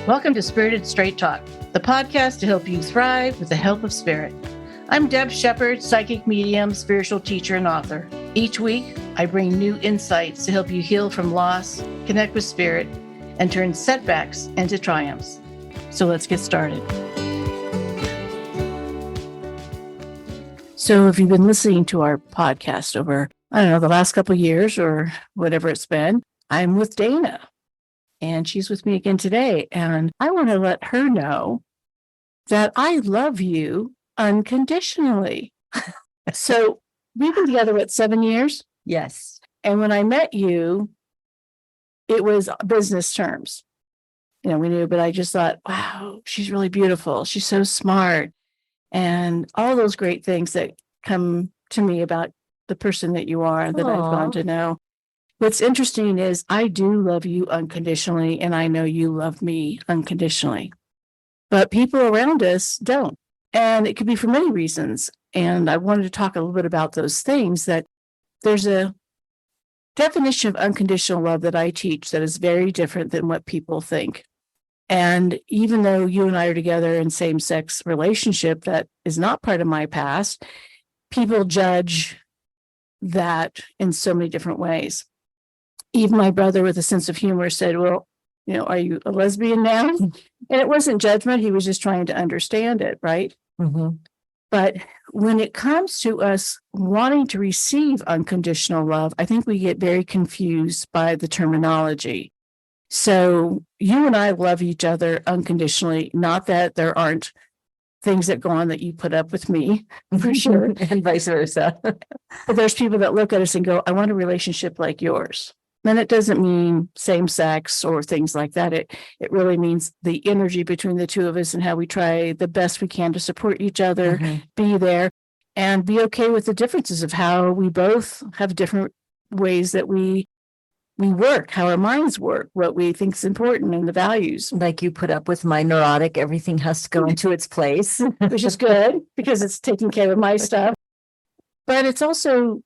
Welcome to Spirited Straight Talk, the podcast to help you thrive with the help of spirit. I'm Deb Shepard, psychic medium, spiritual teacher, and author. Each week, I bring new insights to help you heal from loss, connect with spirit, and turn setbacks into triumphs. So let's get started. So if you've been listening to our podcast over, the last couple of years or whatever it's been, I'm with Dana. And she's with me again today. And I want to let her know that I love you unconditionally. So we've been together, 7 years? Yes. And when I met you, it was business terms. We knew, but I just thought, wow, she's really beautiful. She's so smart. And all those great things that come to me about the person that you are that I've gone to know. What's interesting is I do love you unconditionally, and I know you love me unconditionally. But people around us don't. And it could be for many reasons. And I wanted to talk a little bit about those things, that there's a definition of unconditional love that I teach that is very different than what people think. And even though you and I are together in same-sex relationship, that is not part of my past, people judge that in so many different ways. Even my brother, with a sense of humor, said, well, are you a lesbian now? And it wasn't judgment. He was just trying to understand it, right? Mm-hmm. But when it comes to us wanting to receive unconditional love, I think we get very confused by the terminology. So you and I love each other unconditionally, not that there aren't things that go on that you put up with me, for sure. And vice versa. But there's people that look at us and go, I want a relationship like yours. And it doesn't mean same sex or things like that. It really means the energy between the two of us and how we try the best we can to support each other, be there, and be okay with the differences of how we both have different ways that we work, how our minds work, what we think is important, and the values. Like you put up with my neurotic, everything has to go into its place. Which is good because it's taking care of my stuff. But it's also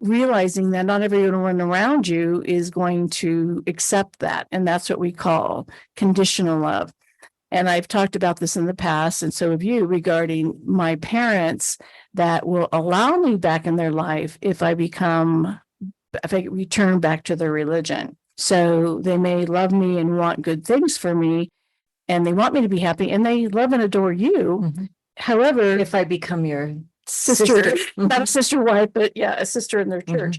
realizing that not everyone around you is going to accept that. And that's what we call conditional love. And I've talked about this in the past, and so have you, regarding my parents that will allow me back in their life if I return back to their religion. So they may love me and want good things for me, and they want me to be happy, and they love and adore you. Mm-hmm. However, if I become your sister. Not a sister wife, but a sister in their church.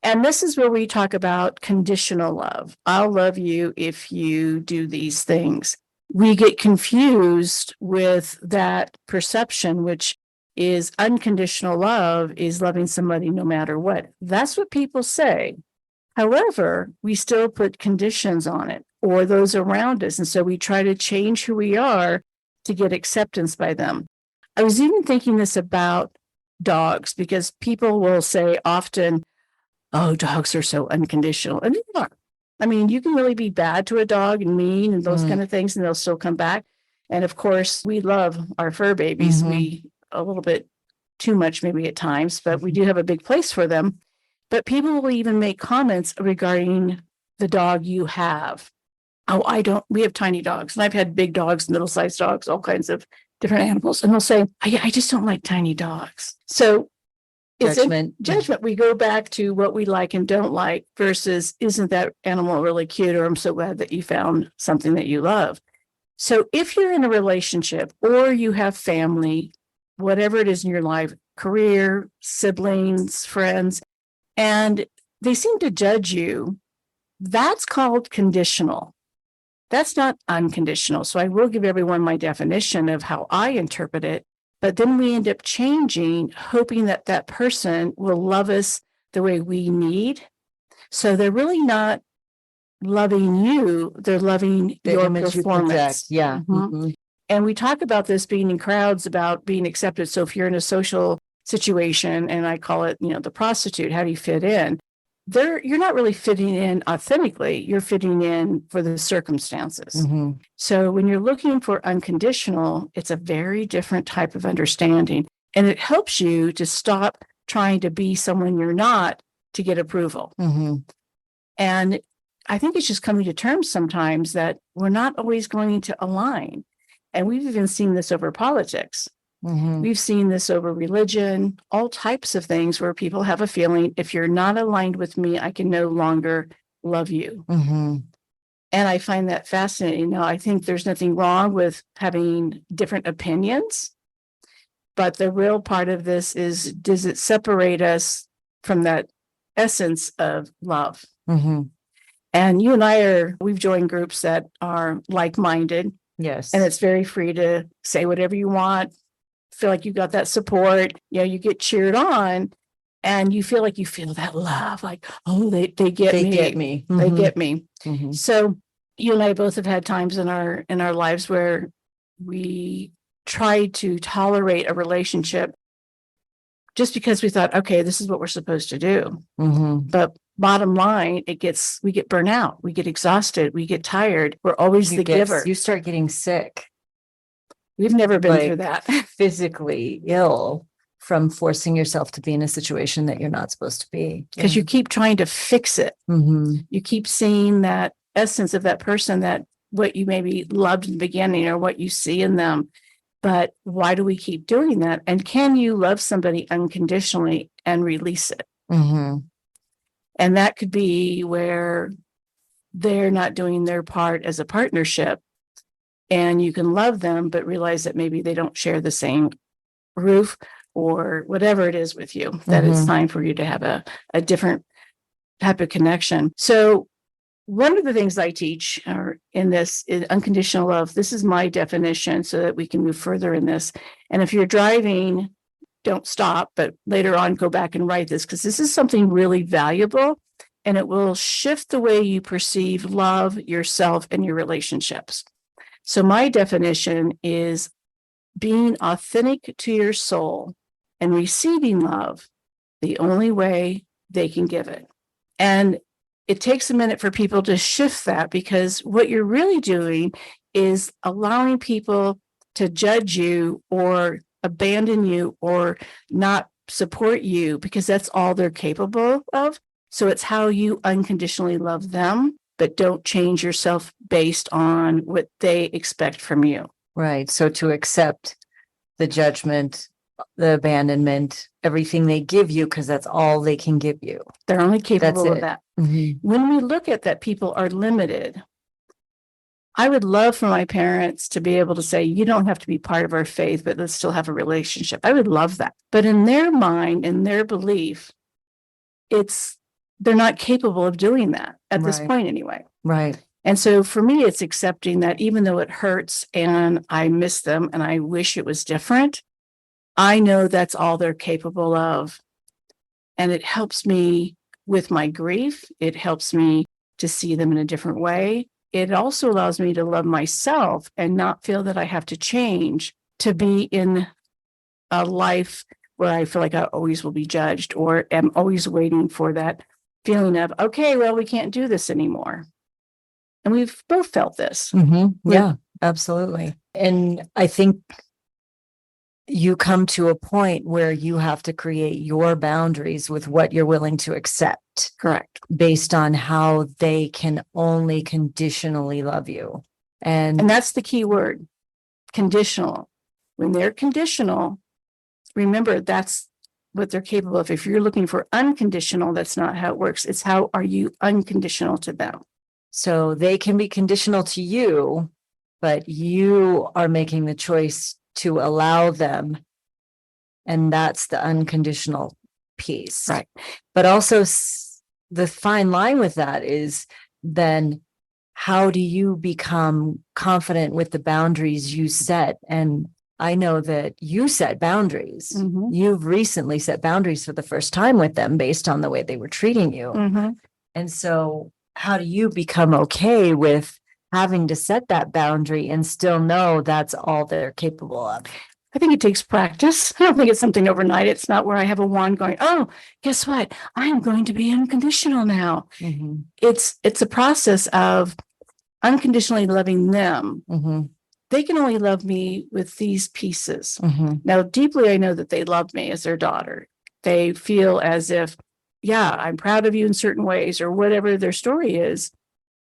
And this is where we talk about conditional love. I'll love you if you do these things. We get confused with that perception, which is unconditional love is loving somebody no matter what. That's what people say. However, we still put conditions on it or those around us. And so we try to change who we are to get acceptance by them. I was even thinking this about dogs, because people will say often, oh, dogs are so unconditional. And they are. I mean, you can really be bad to a dog and mean and those kind of things, and they'll still come back. And of course, we love our fur babies. We a little bit too much maybe at times, but we do have a big place for them. But people will even make comments regarding the dog you have. Oh, we have tiny dogs, and I've had big dogs, middle-sized dogs, all kinds of different animals. And they'll say, I just don't like tiny dogs. So it's judgment. We go back to what we like and don't like versus, isn't that animal really cute? Or I'm so glad that you found something that you love. So if you're in a relationship or you have family, whatever it is in your life, career, siblings, friends, and they seem to judge you, that's called conditional. That's not unconditional. So I will give everyone my definition of how I interpret it, but then we end up changing, hoping that that person will love us the way we need. So they're really not loving you, they're loving your performance. And we talk about this being in crowds, about being accepted. So if you're in a social situation, and I call it, the prostitute, how do you fit in? You're not really fitting in authentically. You're fitting in for the circumstances. So when you're looking for unconditional, it's a very different type of understanding. And it helps you to stop trying to be someone you're not to get approval. And I think it's just coming to terms sometimes that we're not always going to align. And we've even seen this over politics. Mhm. We've seen this over religion, all types of things where people have a feeling, if you're not aligned with me, I can no longer love you. Mhm. And I find that fascinating. Now, I think there's nothing wrong with having different opinions, but the real part of this is, does it separate us from that essence of love? Mhm. And you and we've joined groups that are like-minded, Yes. and it's very free to say whatever you want, feel like you got that support, you get cheered on, and you feel like you feel that love, like, oh, they get They me. get me. They Mhm. get me. Mhm. So you and I both have had times in our lives where we tried to tolerate a relationship just because we thought, okay, this is what we're supposed to do. Mhm. But bottom line, we get burnt out, we get exhausted, we get tired. We're always the giver. You start getting sick, We've never been through like, that. physically ill from forcing yourself to be in a situation that you're not supposed to be. Because you keep trying to fix it. Mhm. You keep seeing that essence of that person, that what you maybe loved in the beginning or what you see in them. But why do we keep doing that? And can you love somebody unconditionally and release it? Mhm. And that could be where they're not doing their part as a partnership, and you can love them, but realize that maybe they don't share the same roof or whatever it is with you, that it's Mhm. time for you to have a different type of connection. So one of the things I teach in this is unconditional love. This is my definition so that we can move further in this. And if you're driving, don't stop, but later on, go back and write this, because this is something really valuable, and it will shift the way you perceive love, yourself, and your relationships. So my definition is being authentic to your soul and receiving love the only way they can give it. And it takes a minute for people to shift that, because what you're really doing is allowing people to judge you or abandon you or not support you, because that's all they're capable of. So it's how you unconditionally love them, but don't change yourself based on what they expect from you. Right. So to accept the judgment, the abandonment, everything they give you, because that's all they can give you. They're only capable That's of it. that. Mhm. When we look at that people are limited, I would love for my parents to be able to say, you don't have to be part of our faith, but let's still have a relationship. I would love that. But in their mind, in their belief, they're not capable of doing that at this Right. point anyway. Right. And so for me, it's accepting that even though it hurts and I miss them and I wish it was different, I know that's all they're capable of. And it helps me with my grief. It helps me to see them in a different way. It also allows me to love myself and not feel that I have to change to be in a life where I feel like I always will be judged, or am always waiting for that feeling of, okay, well, we can't do this anymore. And we've both felt this. Mhm. Yeah, absolutely. And I think you come to a point where you have to create your boundaries with what you're willing to accept Correct. based on how they can only conditionally love you. And And that's the key word, conditional. When they're conditional, remember that's what they're capable of. If you're looking for unconditional, that's not how it works. It's how are you unconditional to them? so they can be conditional to you, but you are making the choice to allow them. And that's the unconditional piece. Right. But also the fine line with that is then how do you become confident with the boundaries you set? And I know that you set boundaries. Mhm. You've recently set boundaries for the first time with them based on the way they were treating you. Mhm. And so how do you become okay with having to set that boundary and still know that's all they're capable of? I think it takes practice. I don't think it's something overnight. It's not where I have a wand going, oh, guess what? I am going to be unconditional now. Mhm. It's a process of unconditionally loving them. Mhm. They can only love me with these pieces. Mhm. Now, deeply, I know that they love me as their daughter. They feel as if, yeah, I'm proud of you in certain ways, or whatever their story is.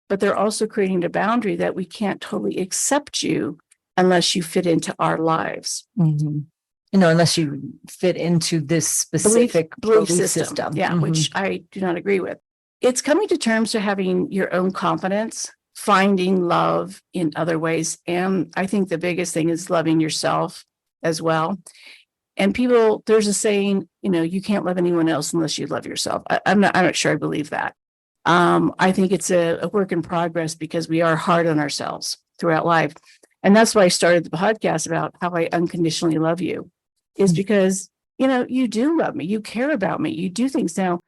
but they're also creating a boundary that we can't totally accept you unless you fit into our lives. Mhm. Unless you fit into this specific belief system. Yeah, which I do not agree with. It's coming to terms to having your own confidence, finding love in other ways. And I think the biggest thing is loving yourself as well. And people, there's a saying, you can't love anyone else unless you love yourself. I'm not sure I believe that. I think it's a work in progress because we are hard on ourselves throughout life. And that's why I started the podcast about how I unconditionally love you, is because, you do love me. You care about me. You do things. Now,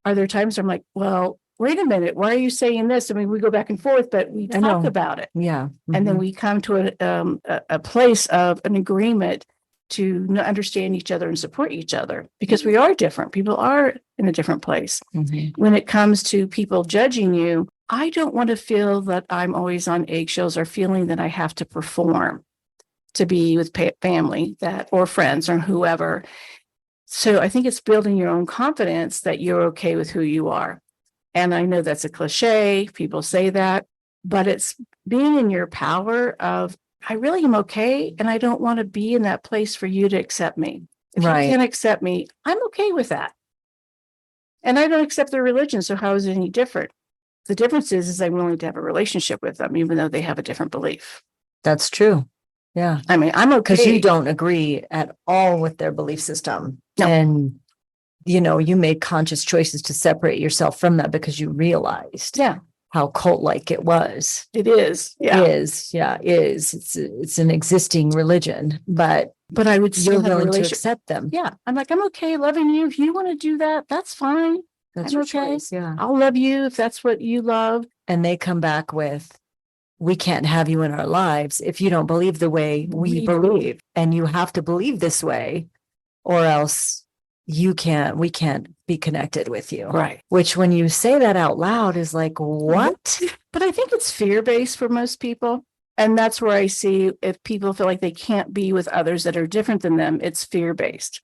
are there times where I'm like, well, wait a minute, why are you saying this? I mean, we go back and forth, but we talk about it. Yeah. And then we come to a place of an agreement to understand each other and support each other, because we are different. People are in a different place. When it comes to people judging you, I don't want to feel that I'm always on eggshells or feeling that I have to perform to be with family or friends or whoever. So I think it's building your own confidence that you're okay with who you are. And I know that's a cliche. People say that, but it's being in your power of, I really am okay. And I don't want to be in that place for you to accept me. If you can't accept me, I'm okay with that. And I don't accept their religion. So how is it any different? The difference is I'm willing to have a relationship with them, even though they have a different belief. That's true. Yeah. I mean, I'm okay. Because you don't agree at all with their belief system. No. And, you made conscious choices to separate yourself from that because you realized how cult-like it was. It is. Yeah. It is. It's an existing religion, but I would still you're willing to accept them. Yeah. I'm like, I'm okay loving you. If you want to do that, that's fine. That's I'm your okay. choice. Yeah. I'll love you if that's what you love. And they come back with, we can't have you in our lives if you don't believe the way we believe. And you have to believe this way, or else we can't be connected with you. Right. Which when you say that out loud is like, what? But I think it's fear-based for most people. And that's where I see if people feel like they can't be with others that are different than them, it's fear-based.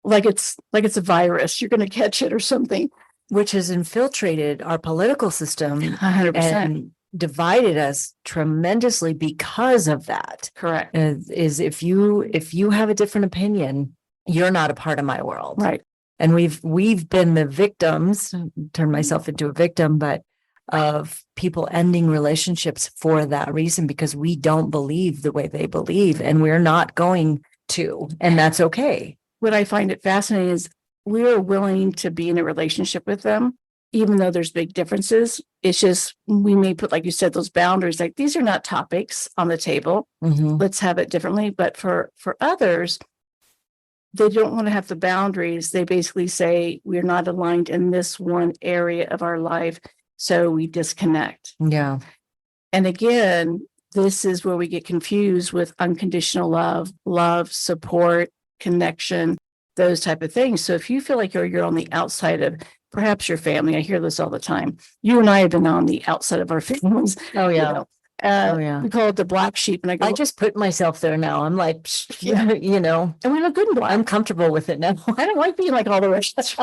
Like it's a virus, you're going to catch it or something. Which has infiltrated our political system 100%. and divided us tremendously because of that. Correct. Is if you have a different opinion, you're not a part of my world. Right. And we've been the victims, turned myself into a victim, but of people ending relationships for that reason, because we don't believe the way they believe, and we're not going to, and that's okay. What I find it fascinating is we are willing to be in a relationship with them, even though there's big differences. It's just, we may put, like you said, those boundaries, like these are not topics on the table. Let's have it differently. But for others, they don't want to have the boundaries. They basically say, we're not aligned in this one area of our life, so we disconnect. Yeah. And again, this is where we get confused with unconditional love, support, connection, those type of things. So if you feel like you're on the outside of perhaps your family, I hear this all the time. You and I have been on the outside of our families. Oh yeah. We call it the black sheep. And I just put myself there now. I'm like, and we look good in black. I'm comfortable with it now. I don't like being like all the rest.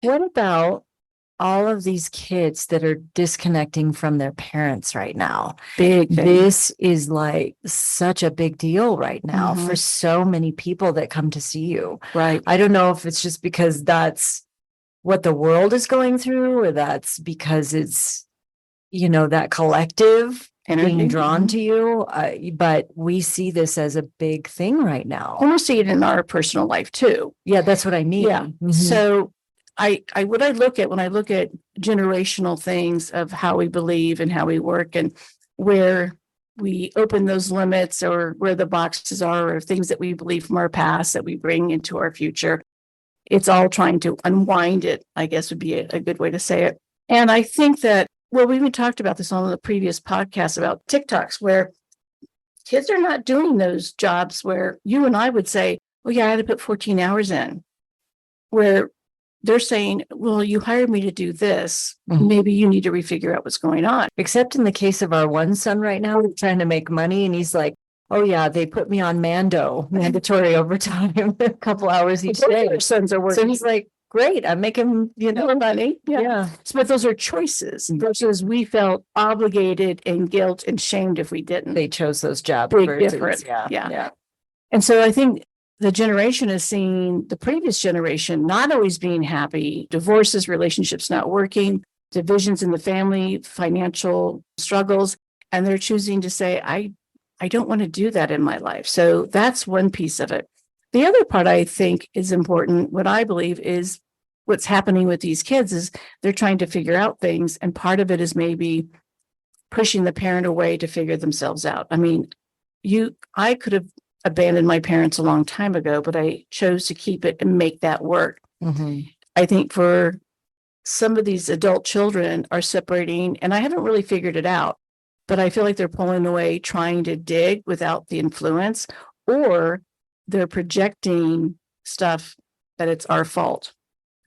What about all of these kids that are disconnecting from their parents right now? Big thing. This is like such a big deal right now for so many people that come to see you. Right. I don't know if it's just because that's what the world is going through, or that's because it's, that collective being drawn to you. But we see this as a big thing right now. And we see it in our personal life too. Yeah, that's what I mean. Yeah. So what I look at when I look at generational things of how we believe and how we work, and where we open those limits, or where the boxes are, or things that we believe from our past that we bring into our future, it's all trying to unwind it, I guess would be a good way to say it. And I think that, well, we even talked about this on the previous podcast about TikToks, where kids are not doing those jobs where you and I would say, oh yeah, I had to put 14 hours in, where they're saying, well, you hired me to do this. Maybe you need to refigure out what's going on. Except in the case of our one son right now, we're trying to make money, and he's like, oh yeah, they put me on mandatory overtime, a couple hours each day. Our sons are working. So he's like, great. I'm making, more money. yeah. But those are choices versus we felt obligated and guilt and shamed if we didn't. They chose those jobs. Big versus- difference. Yeah. Yeah. And so I think the generation is seeing the previous generation not always being happy, divorces, relationships not working, divisions in the family, financial struggles, and they're choosing to say, I don't want to do that in my life. So that's one piece of it. The other part I think is important, what I believe is what's happening with these kids is they're trying to figure out things. And part of it is maybe pushing the parent away to figure themselves out. I mean, I could have abandoned my parents a long time ago, but I chose to keep it and make that work. Mhm. I think for some of these adult children are separating, and I haven't really figured it out, but I feel like they're pulling away, trying to dig without the influence, or they're projecting stuff that it's our fault.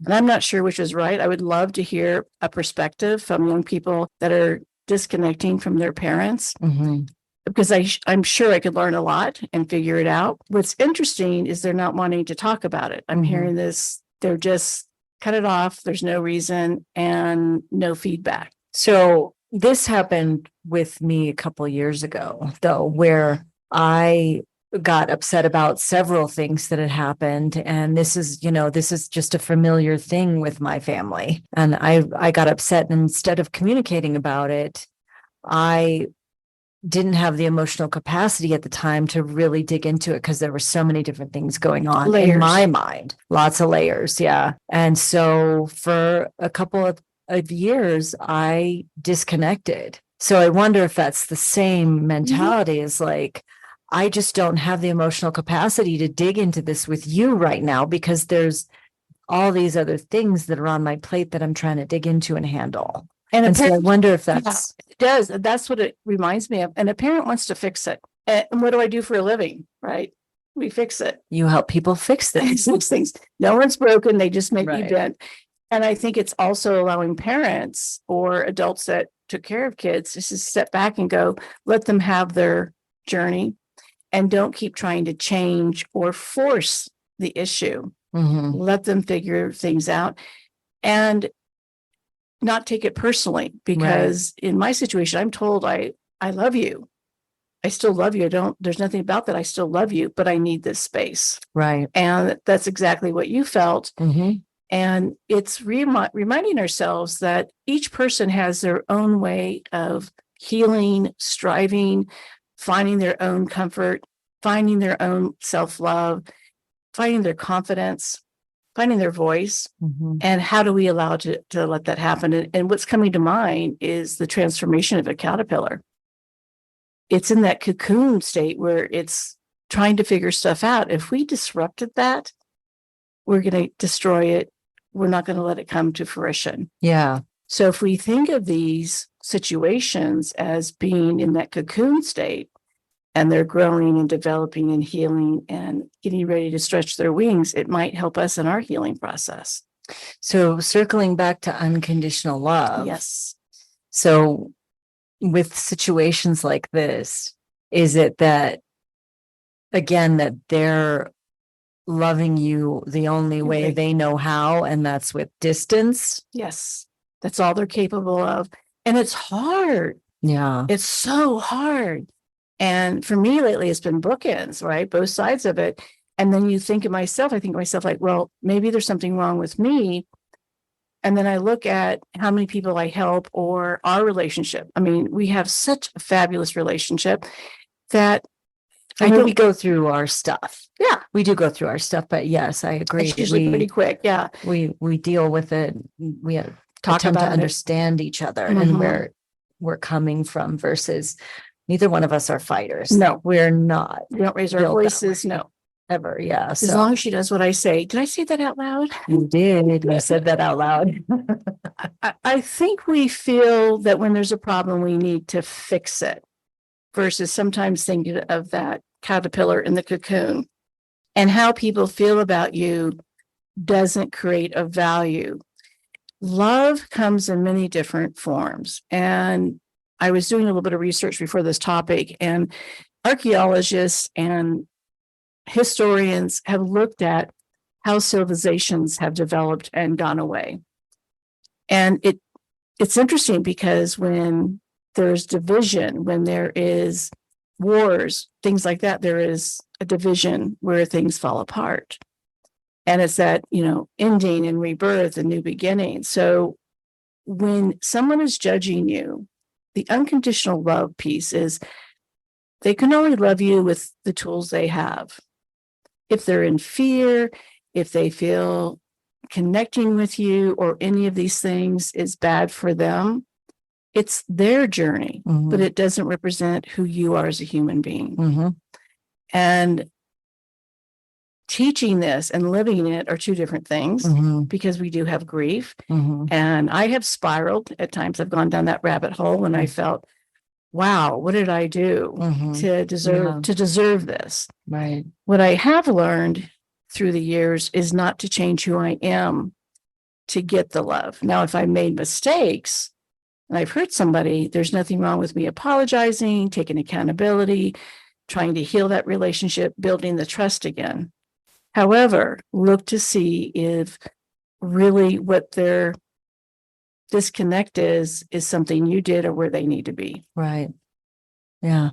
And I'm not sure which is right. I would love to hear a perspective from young people that are disconnecting from their parents, Mhm. because I'm sure I could learn a lot and figure it out. What's interesting is they're not wanting to talk about it. I'm Mhm. hearing this, they're just cut it off. There's no reason and no feedback. So this happened with me a couple years ago, though, where I got upset about several things that had happened. And this is just a familiar thing with my family. And I got upset, and instead of communicating about it, I didn't have the emotional capacity at the time to really dig into it because there were so many different things going on in my mind. Lots of layers. Yeah. And so for a couple of years, I disconnected. So I wonder if that's the same mentality as like, I just don't have the emotional capacity to dig into this with you right now because there's all these other things that are on my plate that I'm trying to dig into and handle. And so I wonder if that's it does. That's what it reminds me of. And a parent wants to fix it. And what do I do for a living? Right? We fix it. You help people fix things. Fix things. No one's broken. They just make Right. you bent. And I think it's also allowing parents or adults that took care of kids just to step back and go, let them have their journey and don't keep trying to change or force the issue. Mhm. Let them figure things out and not take it personally, because in my situation, I'm told I love you. I still love you. There's nothing about that. I still love you, but I need this space. Right. And that's exactly what you felt. Mhm. And it's reminding ourselves that each person has their own way of healing, striving, finding their own comfort, finding their own self-love, finding their confidence, finding their voice. Mhm. And how do we allow to let that happen? And what's coming to mind is the transformation of a caterpillar. It's in that cocoon state where it's trying to figure stuff out. If we disrupted that, we're going to destroy it. We're not going to let it come to fruition. Yeah. So if we think of these situations as being in that cocoon state, and they're growing and developing and healing and getting ready to stretch their wings, it might help us in our healing process. So circling back to unconditional love. Yes. So with situations like this, is it that, again, that they're loving you the only way Okay. they know how, and that's with distance? Yes. That's all they're capable of. And it's hard. Yeah. It's so hard. And for me lately, it's been bookends, right? Both sides of it. And then I think of myself like, well, maybe there's something wrong with me. And then I look at how many people I help or our relationship. I mean, we have such a fabulous relationship that we go through our stuff. Yeah. We do go through our stuff, but yes, I agree. It's usually pretty quick. Yeah. We deal with it. We Talk attempt to about it. understand each other Mhm. and where we're coming from versus neither one of us are fighters. No. We're not We don't raise our built that voices. way. No. Ever. Yeah. As long as she does what I say. Did I say that out loud? You did. You said that out loud. I think we feel that when there's a problem, we need to fix it versus sometimes thinking of that caterpillar in the cocoon, and how people feel about you doesn't create a value. Love comes in many different forms. And I was doing a little bit of research before this topic, and archaeologists and historians have looked at how civilizations have developed and gone away. And it's interesting because when there's division, when there is wars, things like that, there is a division where things fall apart. And it's that, ending and rebirth and new beginning. So when someone is judging you, the unconditional love piece is they can only love you with the tools they have. If they're in fear, if they feel connecting with you or any of these things is bad for them, it's their journey, but it doesn't represent who you are as a human being. And teaching this and living it are two different things because we do have grief. And I have spiraled at times. I've gone down that rabbit hole and I felt, wow, what did I do to deserve this? Right. What I have learned through the years is not to change who I am to get the love. Now, if I made mistakes and I've hurt somebody, there's nothing wrong with me apologizing, taking accountability, trying to heal that relationship, building the trust again. However, look to see if really what their disconnect is something you did or where they need to be. Right. Yeah.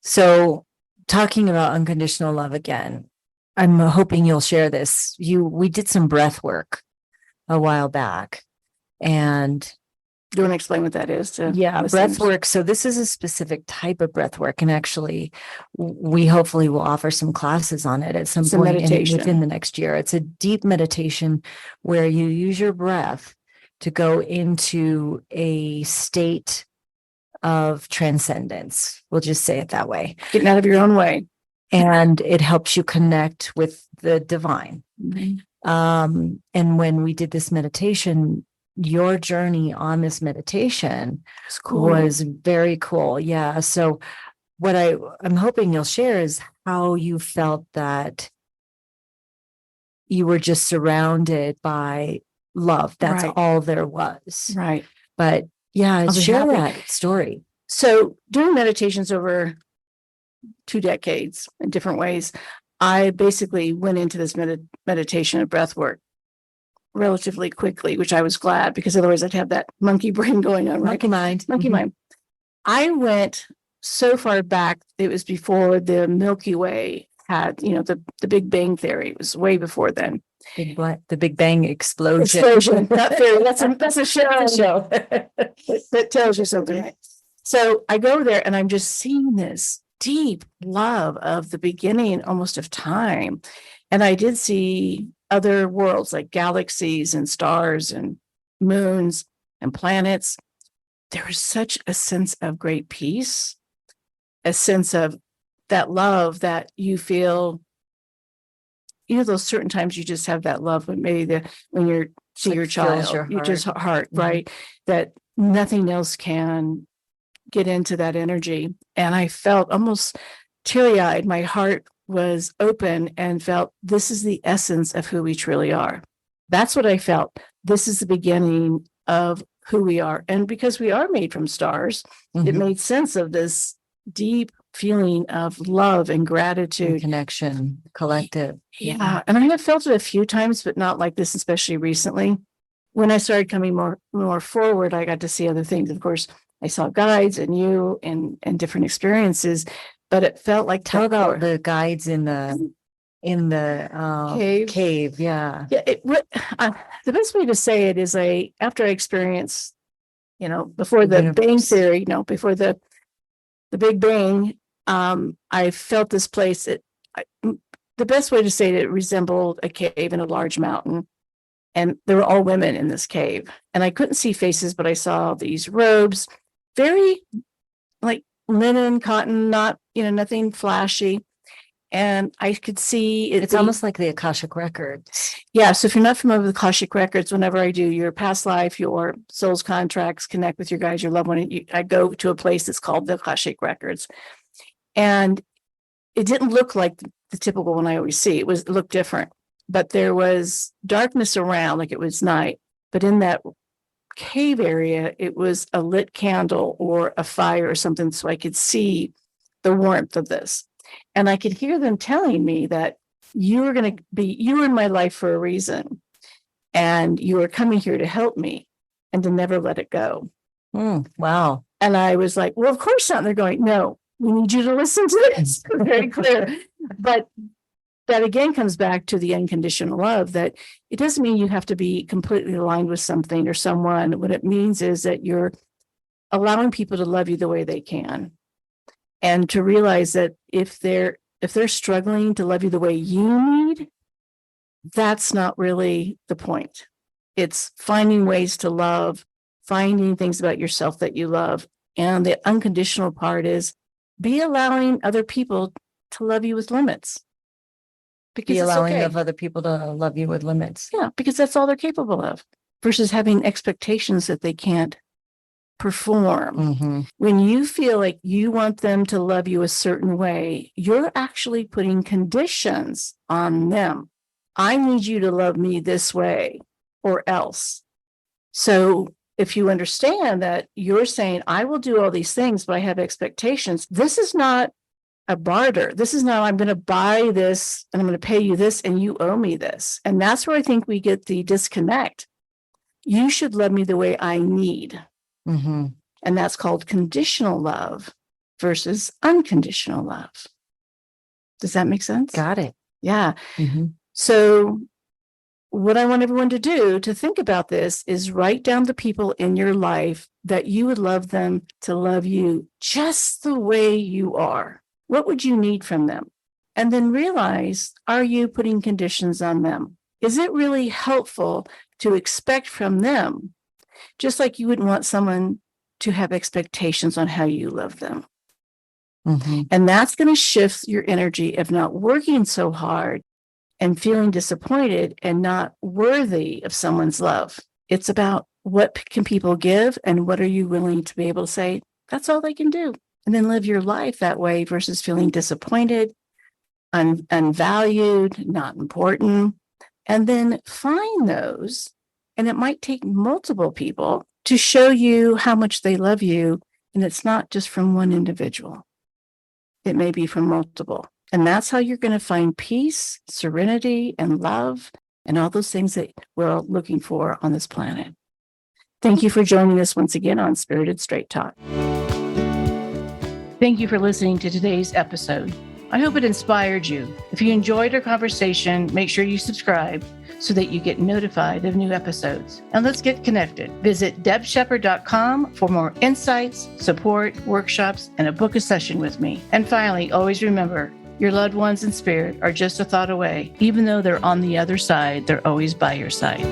So talking about unconditional love again, I'm hoping you'll share this. We did some breath work a while back, and do you want to explain what that is? Breath work. So this is a specific type of breath work, and actually, we hopefully will offer some classes on it at some point within the next year. It's a deep meditation where you use your breath to go into a state of transcendence. We'll just say it that way. Getting out of your own way. And it helps you connect with the divine. And when we did this meditation, your journey on this meditation was very cool. Yeah. So what I'm hoping you'll share is how you felt that you were just surrounded by love. That's all there was. Right. But yeah, share that story. So doing meditations over 2 decades in different ways, I basically went into this meditation and breath work relatively quickly, which I was glad because otherwise I'd have that monkey brain going on. Right? Monkey mind. I went so far back, it was before the Milky Way had, the Big Bang Theory. It was way before then. The Big Bang explosion. Not theory. That's a show. That tells you something. Right? So I go there and I'm just seeing this deep love of the beginning almost of time. And I did see other worlds like galaxies and stars and moons and planets. There was such a sense of great peace, a sense of that love that you feel, those certain times you just have that love when when you're see your child, you just heart, right? That nothing else can get into that energy. And I felt almost teary-eyed. My heart was open and felt this is the essence of who we truly are. That's what I felt. This is the beginning of who we are. And because we are made from stars, it made sense of this deep feeling of love and gratitude. And connection, collective. Yeah. And I have felt it a few times, but not like this, especially recently. When I started coming more forward, I got to see other things. Of course, I saw guides and you and different experiences, but it felt like tell about the guides in the cave. Yeah. Yeah. The best way to say it is after I experienced, before the Bang Theory, before the Big Bang, I felt this place. The best way to say it resembled a cave in a large mountain. And there were all women in this cave. And I couldn't see faces, but I saw these robes, very like linen, cotton, not, nothing flashy. And I could see it's almost like the Akashic Records. Yeah. So if you're not familiar with Akashic Records, whenever I do your past life, your soul's contracts, connect with your guides, your loved one, I go to a place that's called the Akashic Records. And it didn't look like the typical one I always see. It looked different, but there was darkness around, like it was night. But in that cave area, it was a lit candle or a fire or something, so I could see the warmth of this. And I could hear them telling me that You were in my life for a reason. And you are coming here to help me and to never let it go. Wow. And I was like, well, of course not. And they're going, no, we need you to listen to this. Very clear. But that again comes back to the unconditional love, that it doesn't mean you have to be completely aligned with something or someone. What it means is that you're allowing people to love you the way they can. And to realize that if they're struggling to love you the way you need, that's not really the point. It's finding ways to love, finding things about yourself that you love. And the unconditional part is be allowing other people to love you with limits. Because Be it's allowing okay. of other people to love you with limits. Yeah, because that's all they're capable of versus having expectations that they can't perform. Mm-hmm. When you feel like you want them to love you a certain way, you're actually putting conditions on them. I need you to love me this way or else. So if you understand that you're saying, I will do all these things, but I have expectations, this is not a barter. This is not, I'm going to buy this and I'm going to pay you this and you owe me this. And that's where I think we get the disconnect. You should love me the way I need. Mm-hmm. And that's called conditional love versus unconditional love. Does that make sense? Got it. Yeah. Mm-hmm. So what I want everyone to do to think about this is write down the people in your life that you would love them to love you just the way you are. What would you need from them? And then realize, are you putting conditions on them? Is it really helpful to expect from them, just like you wouldn't want someone to have expectations on how you love them? Mm-hmm. And that's going to shift your energy of not working so hard and feeling disappointed and not worthy of someone's love. It's about what can people give and what are you willing to be able to say, that's all they can do. And then live your life that way versus feeling disappointed, unvalued, not important. And then find those. And it might take multiple people to show you how much they love you. And it's not just from one individual. It may be from multiple. And that's how you're going to find peace, serenity, and love, and all those things that we're all looking for on this planet. Thank you for joining us once again on Spirited Straight Talk. Thank you for listening to today's episode. I hope it inspired you. If you enjoyed our conversation, make sure you subscribe so that you get notified of new episodes. And let's get connected. Visit debshepard.com for more insights, support, workshops, and a book a session with me. And finally, always remember, your loved ones in spirit are just a thought away. Even though they're on the other side, they're always by your side.